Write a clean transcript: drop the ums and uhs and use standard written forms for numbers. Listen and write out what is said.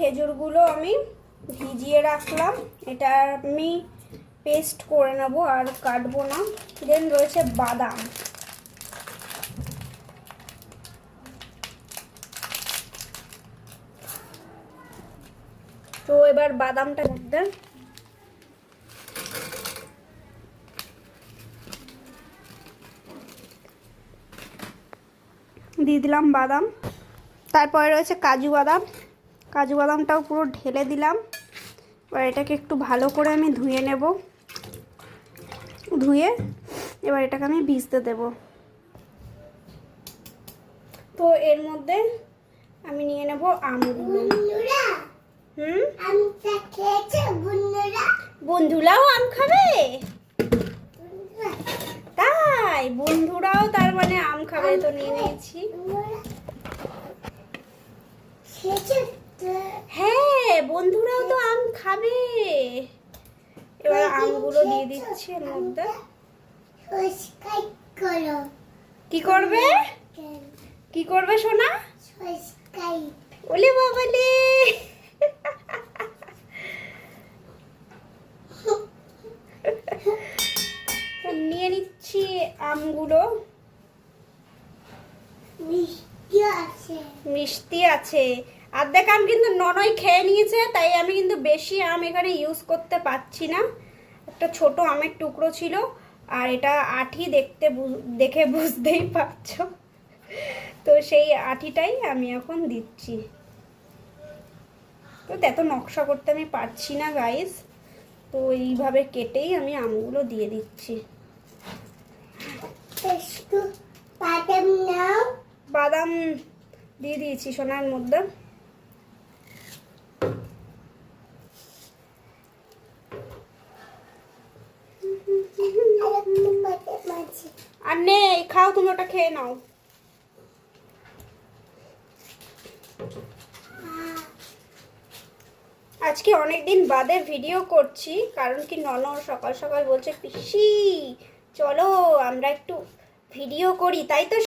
খেজুরগুলো আমি ভিজিয়ে রাখলাম, এটা আমি পেস্ট করে নেব আর কাটবো না। দেন রয়েছে বাদাম, তো এবার বাদামটা মধ্যে দিয়ে দিলাম বাদাম। তারপরে রয়েছে কাজু বাদাম, কাজু বাদামটাও পুরো ঢেলে দিলাম। এবার এটাকে একটু ভালো করে আমি ধুয়ে নেব, ধুয়ে এবার এটাকে আমি ভিজতে দেব। তো এর মধ্যে আমি নিয়ে নেব আমগুলো। বন্ধুরাও আম খাবে? তাই বন্ধুরাও তার মানে আম খাবে, তো নিয়ে নিয়েছি। হ্যাঁ, বন্ধুরাও তো আম খাবে। এবার আমগুলো দিয়ে দিচ্ছি এর মধ্যে। কি করবে, কি করবে সোনা? ওলে বাবালে, নিয়ে নিচ্ছি আমগুলো। মিষ্টি আছে, অর্ধেক আম কিন্তু ননই খেয়ে নিয়েছে, তাই আমি কিন্তু বেশি আম এখানে ইউজ করতে পারছি না। একটা ছোট আমের টুকরো ছিল, আর এটা আঠি, দেখে বুঝতেই পারছো, তো সেই আঠিটাই আমি এখন দিচ্ছি। তো এত নকশা করতে আমি পারছি না গাইস, তো এইভাবে কেটেই আমি আমগুলো দিয়ে দিচ্ছি। বাদাম দিয়ে দিয়েছি সোনার মধ্যে। আর নেই, খাও তুমি, ওটা খেয়ে নাও। আজকে অনেকদিন বাদে ভিডিও করছি, কারণ কি নন সকাল সকাল বলছে পিসি চলো আমরা একটু ভিডিও করি, তাই তো